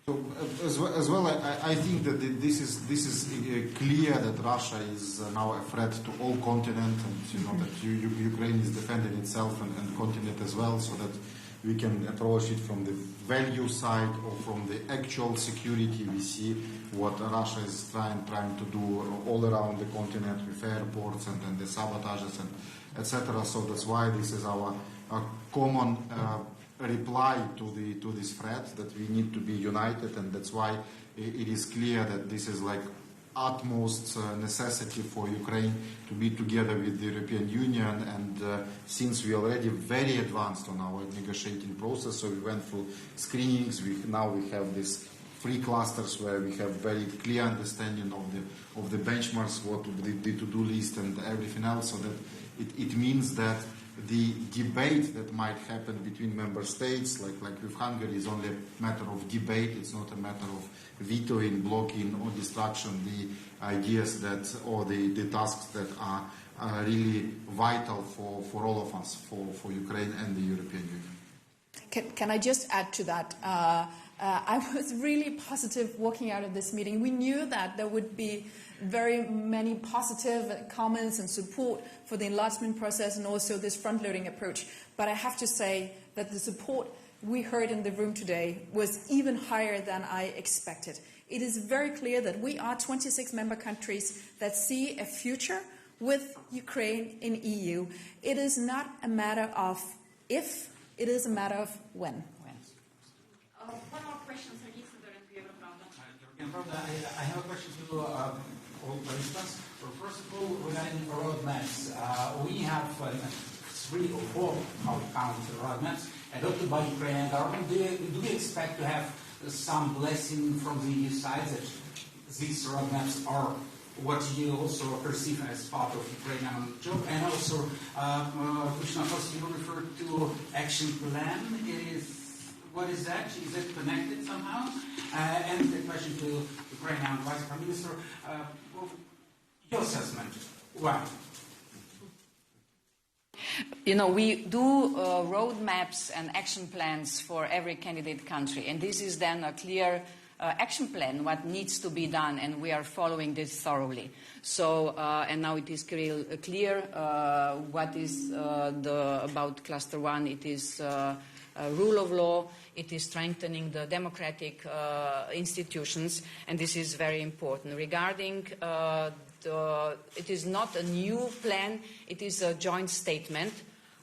So, as well, I think that this is clear that Russia is now a threat to all continent, and that Ukraine is defending itself and continent as well, so that we can approach it from the value side or from the actual security. We see what Russia is trying to do all around the continent with airports and the sabotages and etc. So that's why this is our common reply to this threat, that we need to be united, and that's why it is clear that this is like utmost necessity for Ukraine to be together with the European Union, and since we already very advanced on our negotiating process, so we went through screenings, now we have these 3 clusters where we have very clear understanding of the benchmarks, what the to-do list and everything else, so that it means that the debate that might happen between member states, like with Hungary, is only a matter of debate. It's not a matter of vetoing, blocking, or destruction the ideas that, or the tasks that are really vital for all of us, for Ukraine and the European Union. Can I just add to that? I was really positive walking out of this meeting. We knew that there would be very many positive comments and support for the enlargement process and also this front-loading approach. But I have to say that the support we heard in the room today was even higher than I expected. It is very clear that we are 26 member countries that see a future with Ukraine in EU. It is not a matter of if, it is a matter of when. One more question, I have a question to all participants. First of all, regarding roadmaps, we have 3 or 4, how to count, roadmaps adopted by Ukrainian government. Do we expect to have some blessing from the EU side that these roadmaps are what you also perceive as part of Ukrainian job? And also, Krishna, first you referred to action plan. What is that? Is it connected somehow? And the question to Ukrainian Vice Prime Minister, your assessment, why? We do roadmaps and action plans for every candidate country, and this is then a clear action plan, what needs to be done, and we are following this thoroughly. So, and now it is clear what is about Cluster 1. It is rule of law, it is strengthening the democratic institutions, and this is very important. Regarding it is not a new plan, it is a joint statement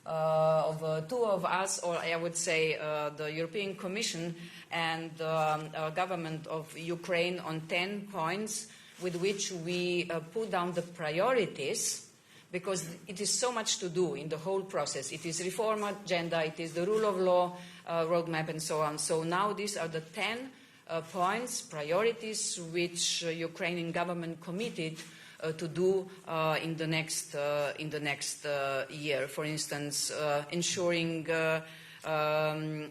of 2 of us, or I would say the European Commission and the government of Ukraine, on 10 points with which we put down the priorities, because it is so much to do in the whole process. It is reform agenda, it is the rule of law roadmap, and so on. So now these are the 10 points, priorities, which Ukrainian government committed to do in the next year. For instance, ensuring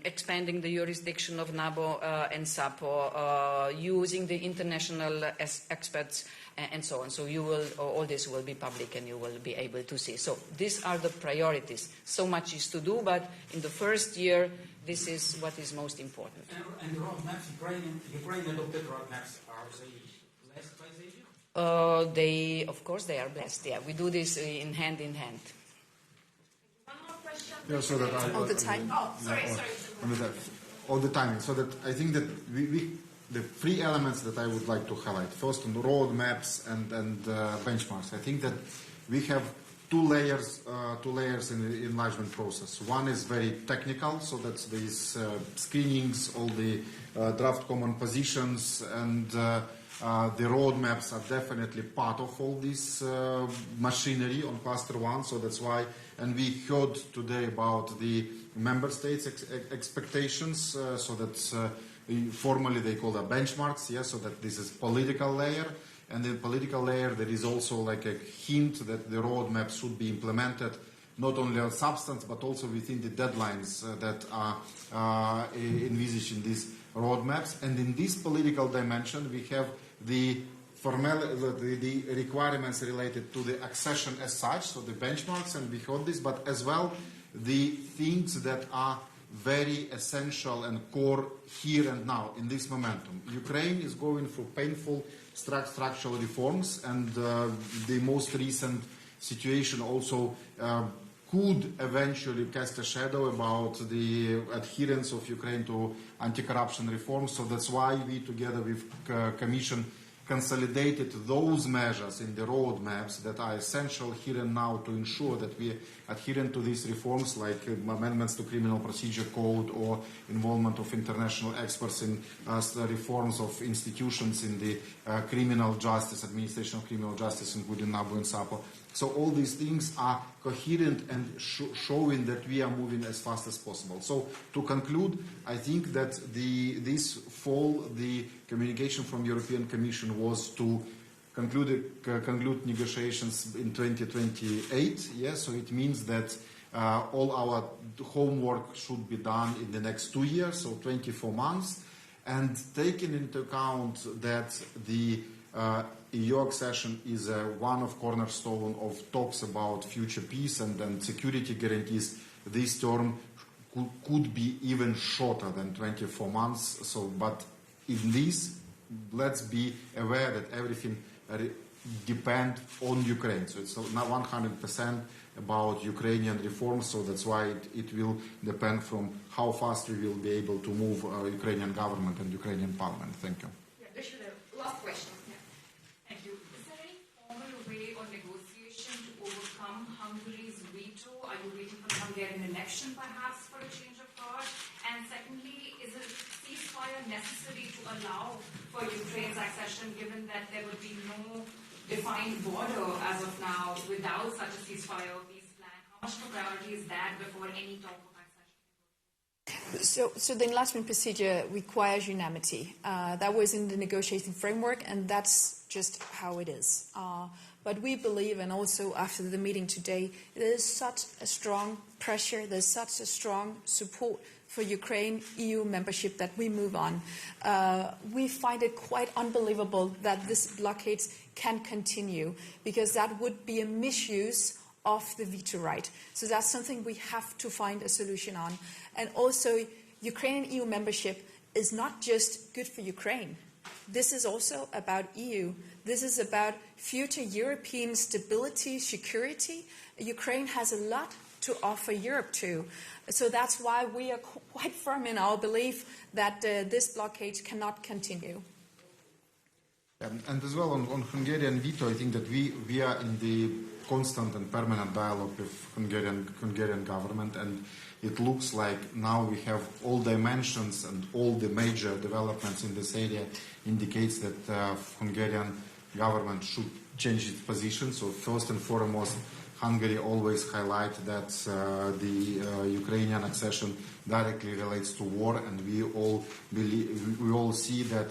expanding the jurisdiction of NABO and SAPO, using the international experts, and so on. So all this will be public, and you will be able to see. So these are the priorities. So much is to do, but in the first year, this is what is most important. And the roadmaps, Ukraine adopted roadmaps, are they blessed by the EU? Of course, they are blessed. Yeah, we do this in hand in hand. One more question. Yeah, so that All the time. Sorry. All the timing. So that I think that the 3 elements that I would like to highlight. First, on the roadmaps and benchmarks. I think that we have 2 layers in the enlargement process. One is very technical, so that's these screenings, all the draft common positions, and the roadmaps are definitely part of all this machinery on Cluster 1. So that's why, and we heard today about the member states' expectations. So that's formally they call them benchmarks. Yeah, so that this is political layer. And in political layer, there is also like a hint that the roadmap should be implemented not only on substance, but also within the deadlines that are envisaged in these roadmaps. And in this political dimension, we have the requirements related to the accession as such, so the benchmarks, and we heard this, but as well the things that are very essential and core here and now in this momentum. Ukraine is going through painful structural reforms, and the most recent situation also could eventually cast a shadow about the adherence of Ukraine to anti-corruption reforms. So that's why we, together with Commission, consolidated those measures in the roadmaps that are essential here and now to ensure that we adhere to these reforms, like amendments to criminal procedure code or involvement of international experts in reforms of institutions in the criminal justice, administration of criminal justice, including NABU and SAPO. So all these things are coherent and showing that we are moving as fast as possible. So to conclude, I think that this fall, the communication from European Commission was to conclude negotiations in 2028. Yes, so it means that all our homework should be done in the next 2 years, so 24 months. And taking into account that the EU accession is one of cornerstone of talks about future peace and security guarantees, this term could be even shorter than 24 months. So, but in this, let's be aware that everything depends on Ukraine. So it's not 100% about Ukrainian reforms. So that's why it will depend from how fast we will be able to move Ukrainian government and Ukrainian parliament. Thank you. Yeah, Richard, last question. Yeah. Thank you. Is there any formal way or negotiation to overcome Hungary's veto? Are you waiting for the Hungarian election, perhaps, for a change of heart? And secondly, is a ceasefire necessary to allow for Ukraine's accession, given that there would be no defined border as of now without such a ceasefire or peace plan? How much of a priority is that before any talk of accession? So the enlargement procedure requires unanimity. That was in the negotiating framework, and that's just how it is. But we believe, and also after the meeting today, there is such a strong pressure, there's such a strong support for Ukraine EU membership that we move on. We find it quite unbelievable that this blockade can continue, because that would be a misuse of the veto right. So that's something we have to find a solution on. And also, Ukrainian EU membership is not just good for Ukraine. This is also about EU. This is about future European stability, security. Ukraine has a lot to offer Europe too. So that's why we are quite firm in our belief that this blockade cannot continue. And as well on Hungarian veto, I think that we are in the constant and permanent dialogue with Hungarian government, and it looks like now we have all dimensions and all the major developments in this area indicates that Hungarian government should change its position. So first and foremost, Hungary always highlight that the Ukrainian accession directly relates to war, and we all see that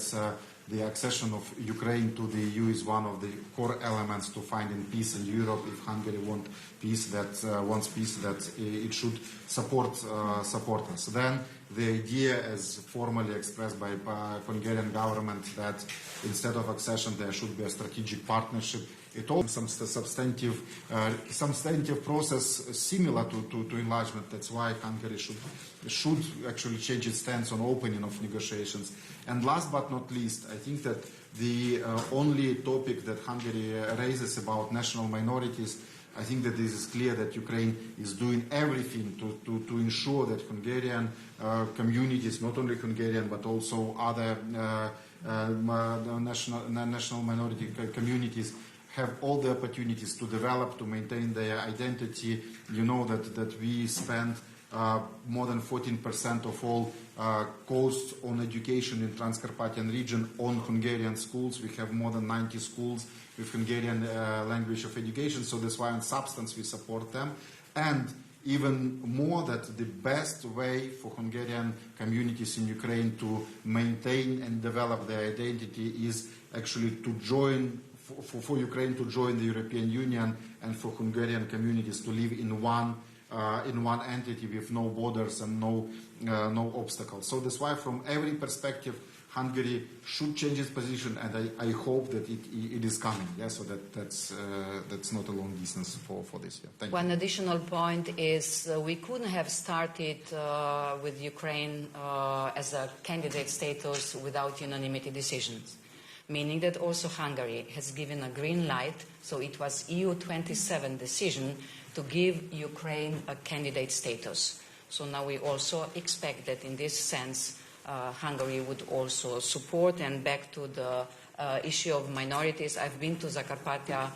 the accession of Ukraine to the EU is one of the core elements to finding peace in Europe. If Hungary wants peace, that it should support us. Then the idea, as formally expressed by Hungarian government, that instead of accession there should be a strategic partnership. It also some substantive process similar to enlargement. That's why Hungary should actually change its stance on opening of negotiations. And last but not least, I think that the only topic that Hungary raises about national minorities, I think that this is clear that Ukraine is doing everything to ensure that Hungarian communities, not only Hungarian but also other national minority communities, have all the opportunities to develop, to maintain their identity. You know that we spend more than 14% of all costs on education in Transcarpathian region on Hungarian schools. We have more than 90 schools with Hungarian language of education, so that's why in substance we support them. And even more, that the best way for Hungarian communities in Ukraine to maintain and develop their identity is actually to join, for Ukraine to join the European Union, and for Hungarian communities to live in one entity with no borders and no obstacles. So that's why from every perspective Hungary should change its position, and I hope that it is coming. Yeah, so that's not a long distance for this. Yeah. Thank you. One additional point is we couldn't have started with Ukraine as a candidate status without unanimity decisions, meaning that also Hungary has given a green light, so it was EU27 decision to give Ukraine a candidate status. So now we also expect that in this sense Hungary would also support. And back to the issue of minorities, I've been to Zakarpattia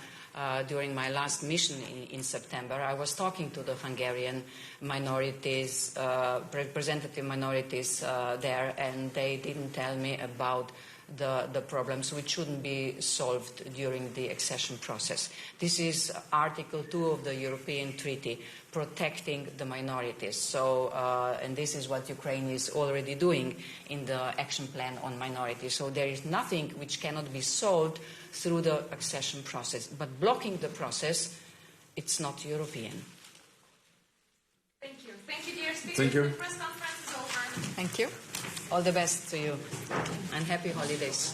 during my last mission in September. I was talking to the Hungarian minorities, representative minorities there, and they didn't tell me about the problems which shouldn't be solved during the accession process. This is Article 2 of the European Treaty, protecting the minorities. So, and this is what Ukraine is already doing in the action plan on minorities. So there is nothing which cannot be solved through the accession process. But blocking the process, it's not European. Thank you. Thank you, dear speakers. Thank you. The press conference is over. Thank you. All the best to you and happy holidays.